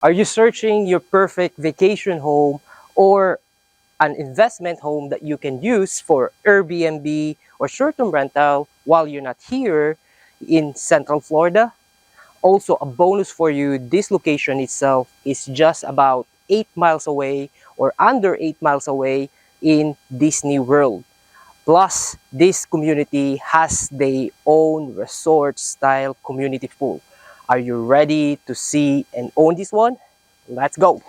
Are you searching your perfect vacation home or an investment home that you can use for Airbnb or short-term rental while you're not here in Central Florida? Also, a bonus for you, this location itself is just about 8 miles away or under 8 miles away in Disney World. Plus, this community has their own resort-style community pool. Are you ready to see and own this one? Let's go!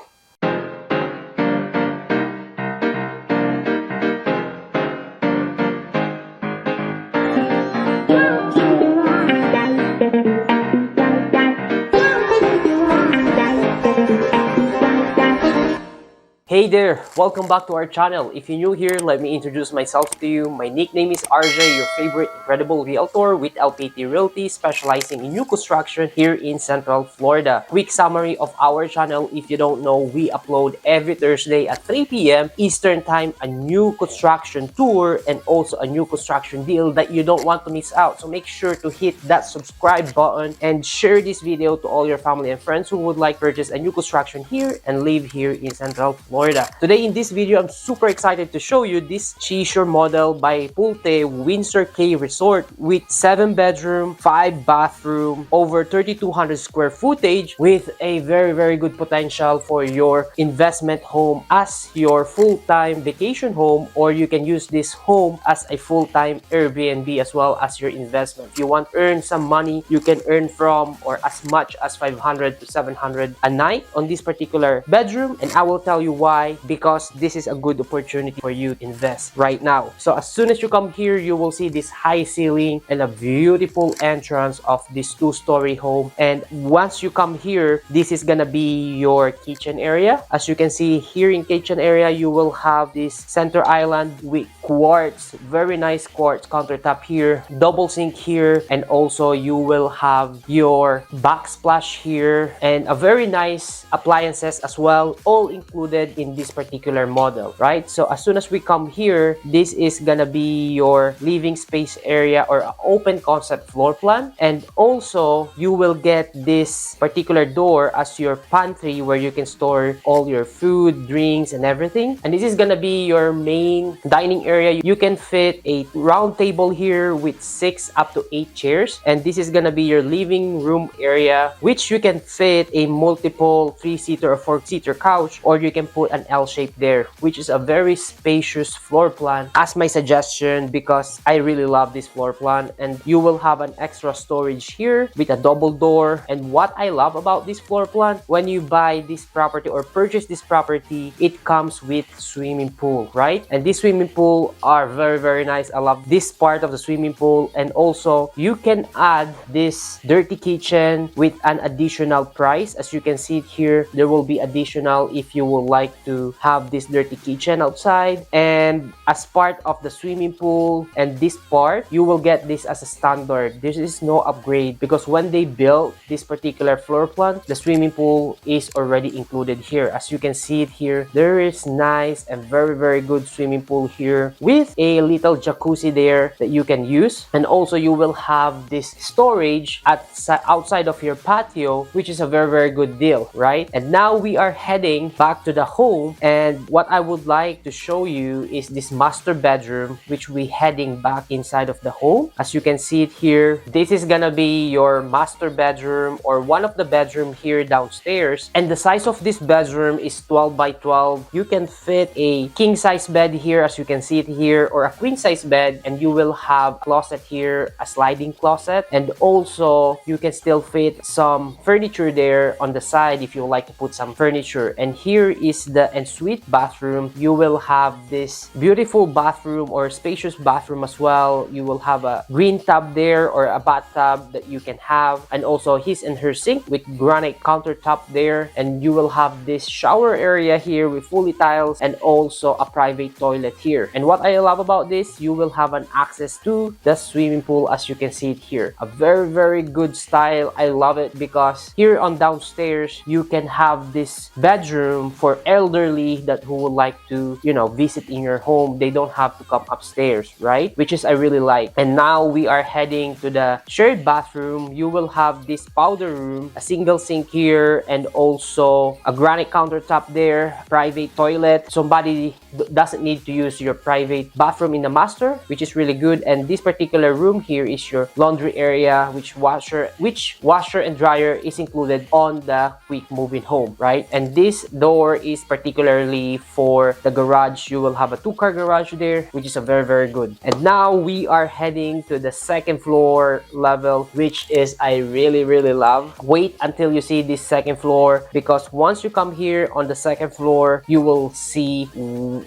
Hey there! Welcome back to our channel. If you're new here, let me introduce myself to you. My nickname is RJ, your favorite incredible realtor with PE Realty, specializing in new construction here in Central Florida. Quick summary of our channel. If you don't know, we upload every Thursday at 3 p.m. Eastern Time a new construction tour and also a new construction deal that you don't want to miss out. So make sure to hit that subscribe button and share this video to all your family and friends who would like to purchase a new construction here and live here in Central Florida. Today in this video, I'm super excited to show you this Chishure model by PE Windsor K Resort with 7 bedroom, 5 bathroom, over 3,200 square footage with a very good potential for your investment home as your full-time vacation home, or you can use this home as a full-time Airbnb as well as your investment. If you want to earn some money, you can earn from or as much as 500 to 700 a night on this particular bedroom, and I will tell you why. Because this is a good opportunity for you to invest right now. So as soon as you come here, you will see this high ceiling and a beautiful entrance of this 2-story home. And once you come here, this is gonna be your kitchen area. As you can see here in kitchen area, you will have this center island with quartz, very nice quartz countertop here, double sink here, and also you will have your backsplash here and a very nice appliances as well, all included in this particular model, right? So as soon as we come here, this is gonna be your living space area or open concept floor plan, and also you will get this particular door as your pantry where you can store all your food, drinks, and everything. And this is gonna be your main dining area. You can fit a round table here with 6 up to 8 chairs, and this is gonna be your living room area, which you can fit a multiple 3-seater or 4-seater couch, or you can put an L shape there, which is a very spacious floor plan as my suggestion, because I really love this floor plan. And you will have an extra storage here with a double door. And what I love about this floor plan, when you buy this property or purchase this property, it comes with swimming pool, right? And this swimming pool are very nice. I love this part of the swimming pool. And also you can add this dirty kitchen with an additional price. As you can see it here, there will be additional if you would like to have this dirty kitchen outside. And as part of the swimming pool and this part, you will get this as a standard. There is no upgrade, because when they built this particular floor plan, the swimming pool is already included here. As you can see it here, there is nice and very good swimming pool here with a little jacuzzi there that you can use. And also you will have this storage outside of your patio, which is a very good deal, right? And now we are heading back to the home, and what I would like to show you is this master bedroom, which we heading back inside of the home. As you can see it here, this is gonna be your master bedroom or one of the bedroom here downstairs. And the size of this bedroom is 12 by 12. You can fit a king size bed here, as you can see it here, or a queen size bed, and you will have closet here, a sliding closet, and also you can still fit some furniture there on the side if you like to put some furniture. And here is the ensuite bathroom. You will have this beautiful bathroom or spacious bathroom as well. You will have a green tub there or a bathtub that you can have, and also his and her sink with granite countertop there. And you will have this shower area here with fully tiles and also a private toilet here. And what I love about this, you will have an access to the swimming pool, as you can see it here. A very good style. I love it because here on downstairs you can have this bedroom for elderly that who would like to, you know, visit in your home, they don't have to come upstairs, right? Which is I really like. And now we are heading to the shared bathroom. You will have this powder room, a single sink here, and also a granite countertop there, private toilet. Somebody doesn't need to use your private bathroom in the master, which is really good. And this particular room here is your laundry area, which washer and dryer is included on the quick moving home, right? And this door is particularly for the garage. You will have a 2-car garage there, which is a very good. And now we are heading to the second floor level, which is I really love. Wait until you see this second floor, because once you come here on the second floor, you will see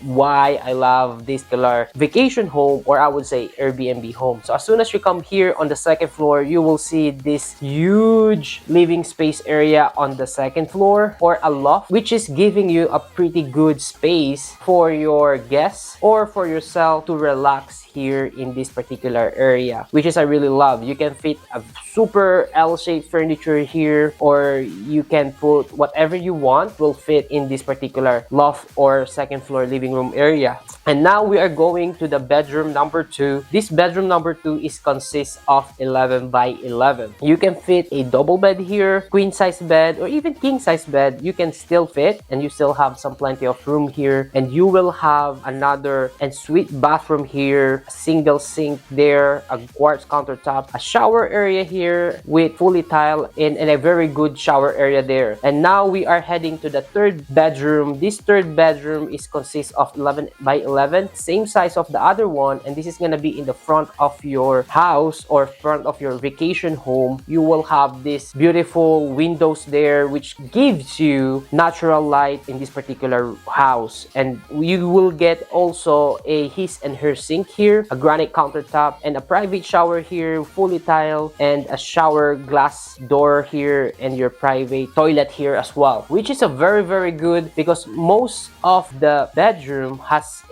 why I love this particular vacation home, or I would say Airbnb home. So as soon as you come here on the second floor, you will see this huge living space area on the second floor, or a loft, which is giving you a pretty good space for your guests or for yourself to relax here in this particular area, which is I really love. You can fit a super L-shaped furniture here, or you can put whatever you want will fit in this particular loft or second floor living room area. And now we are going to the bedroom number 2. This bedroom number 2 consists of 11 by 11. You can fit a double bed here, queen size bed, or even king size bed. You can still fit, and you still have some plenty of room here. And you will have another ensuite bathroom here, a single sink there, a quartz countertop, a shower area here with fully tile, and a very good shower area there. And now we are heading to the third bedroom. This third bedroom consists of 11 by 11, same size of the other one, and this is gonna be in the front of your house or front of your vacation home. You will have this beautiful windows there, which gives you natural light in this particular house. And you will get also a his and her sink here, a granite countertop, and a private shower here, fully tile, and a shower glass door here, and your private toilet here as well, which is a very good, because most of the bedroom has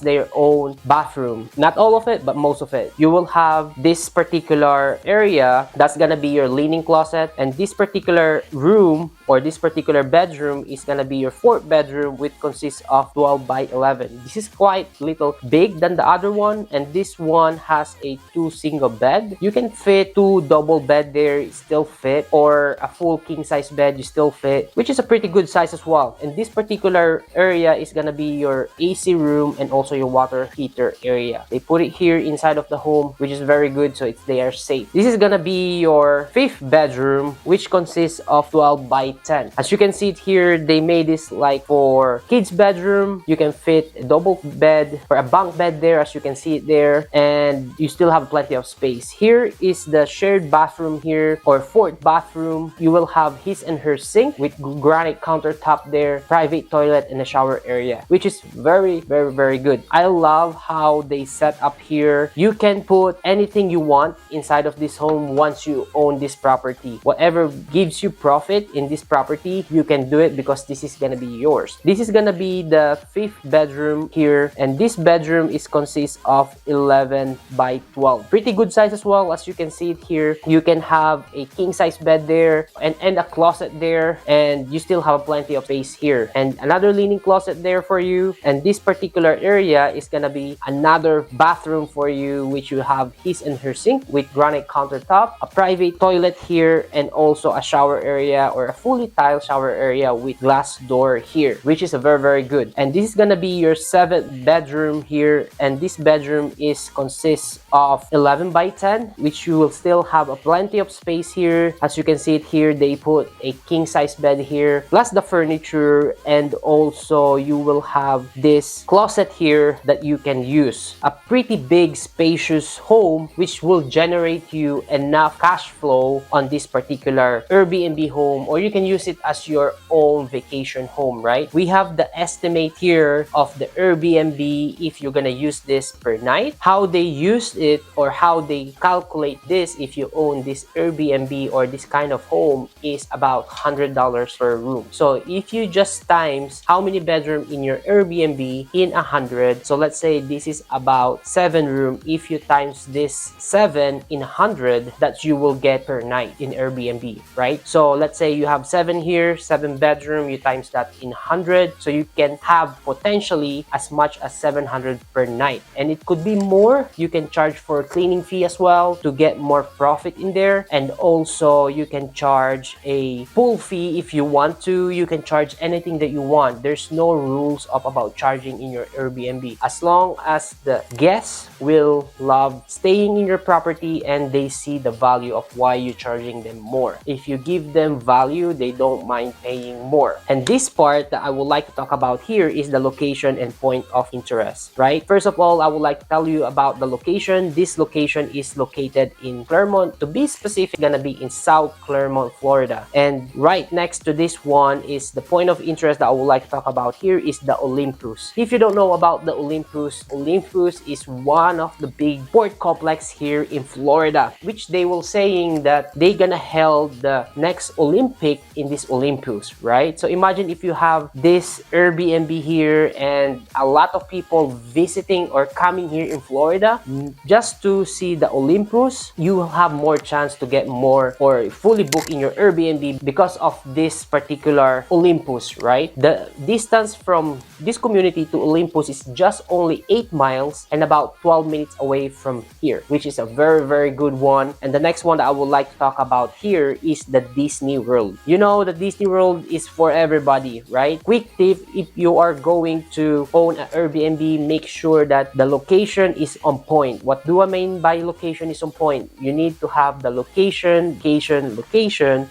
their own bathroom. Not all of it, but most of it. You will have this particular area that's gonna be your linen closet, and this particular room or this particular bedroom is gonna be your fourth bedroom, which consists of 12 by 11. This is quite little big than the other one, and this one has a 2 single bed. You can fit 2 double bed there, still fit, or a full king size bed, you still fit, which is a pretty good size as well. And this particular area is gonna be your AC room and also your water heater area. They put it here inside of the home, which is very good, so they are safe. This is gonna be your fifth bedroom, which consists of 12 by 10. As you can see it here, they made this like for kids bedroom. You can fit a double bed or a bunk bed there, as you can see it there, and you still have plenty of space. Here is the shared bathroom here, or fourth bathroom. You will have his and her sink with granite countertop there, private toilet, and a shower area, which is very good. I love how they set up here. You can put anything you want inside of this home once you own this property. Whatever gives you profit in this property, you can do it, because this is gonna be yours. This is gonna be the fifth bedroom here, and this bedroom consists of 11 by 12. Pretty good size as well, as you can see it here. You can have a king size bed there, and a closet there, and you still have plenty of space here, and another linen closet there for you. And this particular area is gonna be another bathroom for you, which you have his and her sink with granite countertop, a private toilet here, and also a shower area, or a fully tiled shower area with glass door here, which is a very good. And this is gonna be your seventh bedroom here, and this bedroom consists of 11 by 10, which you will still have a plenty of space here. As you can see it here, they put a king size bed here, plus the furniture, and also you will have this closet here that you can use. A pretty big spacious home, which will generate you enough cash flow on this particular Airbnb home, or you can use it as your own vacation home, right? We have the estimate here of the Airbnb if you're gonna use this per night, how they use it, or how they calculate this if you own this Airbnb or this kind of home, is about $100 per room. So if you just times how many bedroom in your Airbnb in 100, so let's say this is about 7 room. If you times this 7 in 100, that you will get per night in Airbnb, right? So let's say you have 7 here, 7 bedroom, you times that in 100, so you can have potentially as much as 700 per night. And it could be more. You can charge for cleaning fee as well to get more profit in there, and also you can charge a pool fee if you want to. You can charge anything that you want. There's no rules of about charging in your Airbnb, as long as the guests will love staying in your property and they see the value of why you're charging them more. If you give them value, they don't mind paying more. And this part that I would like to talk about here is the location and point of interest, right? First of all, I would like to tell you about the location. This location is located in Clermont. To be specific, gonna be in South Clermont, Florida. And right next to this one is the point of interest that I would like to talk about here is the Olympus. If you don't know about the Olympus, Olympus is one of the big port complex here in Florida, which they will saying that they gonna held the next Olympic in this Olympus, right? So imagine if you have this Airbnb here and a lot of people visiting or coming here in Florida just to see the Olympus, you will have more chance to get more or fully book in your Airbnb because of this particular Olympus, right? The distance from this community to Olympus is just only 8 miles and about 12 minutes away from here, which is a very good one. And the next one that I would like to talk about here is the Disney World. You know, the Disney World is for everybody, right? Quick tip, if you are going to own an Airbnb, make sure that the location is on point. What do I mean by location is on point? You need to have the location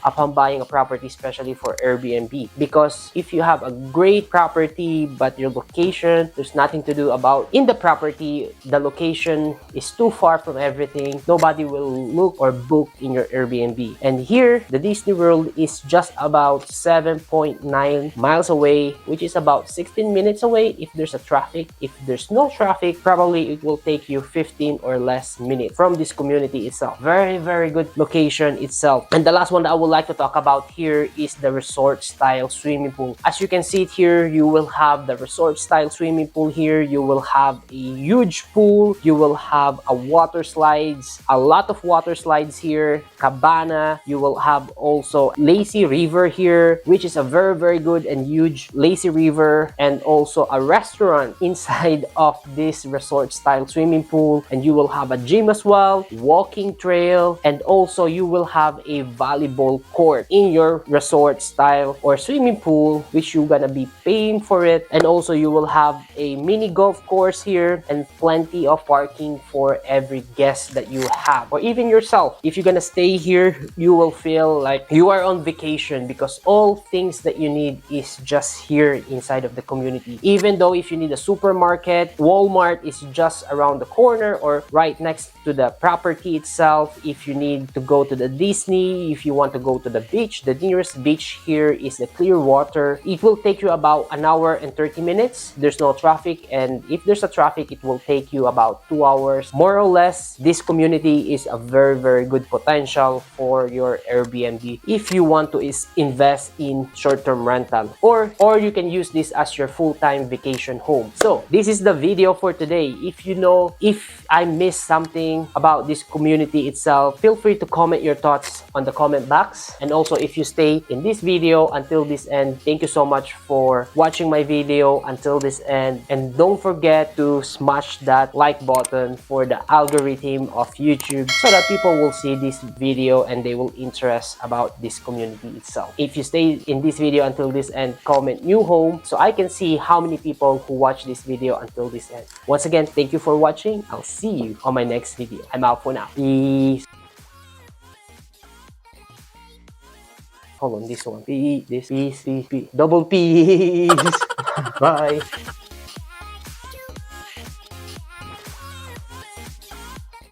upon buying a property, especially for Airbnb. Because if you have a great property but your location, there's nothing to do about in the property, the location is too far from everything, nobody will look or book in your Airbnb. And here, the Disney World is just about 7.9 miles away, which is about 16 minutes away if there's a traffic. If there's no traffic, probably it will take you 15 or less minutes from this community itself. Very good location itself. And the last one that I would like to talk about here is the resort style swimming pool. As you can see it here, you will have the resort style swimming pool here. You will have a huge pool. You will have a water slides, a lot of water slides here, cabana. You will have also lazy river here, which is a very good and huge lazy river, and also a restaurant inside of this resort style swimming pool. And you will have a gym as well, walking trail, and also you will have a volleyball court in your resort style or swimming pool, which you're gonna be paying for it. And also you will have a mini golf course here and plenty of parking for every guest that you have, or even yourself. If you're gonna stay here, you will feel like you are on vacation because all things that you need is just here inside of the community. Even though if you need a supermarket, Walmart is just around the corner or right next to the property itself. If you need to go to the Disney, if you want to go to the beach, the nearest beach here is the Clearwater. It will take you about an hour and 30 minutes. There's no traffic, and if there's a traffic, it will take you about 2 hours more or less. This community is a very good potential for your Airbnb if you want to invest in short-term rental, or you can use this as your full-time vacation home. So this is the video for today. If I missed something about this community itself, feel free to comment your thoughts on the comment box. And also, if you stay in this video until this end, thank you so much for watching my video until this end. And don't forget to smash that like button for the algorithm of YouTube so that people will see this video and they will interest about this community itself. If you stay in this video until this end, comment new home so I can see how many people who watch this video until this end. Once again, thank you for watching. I'll see you on my next video. I'm out for now. Peace. Hold on, this one. Peace, this, peace, peace, peace. Double peace. Bye.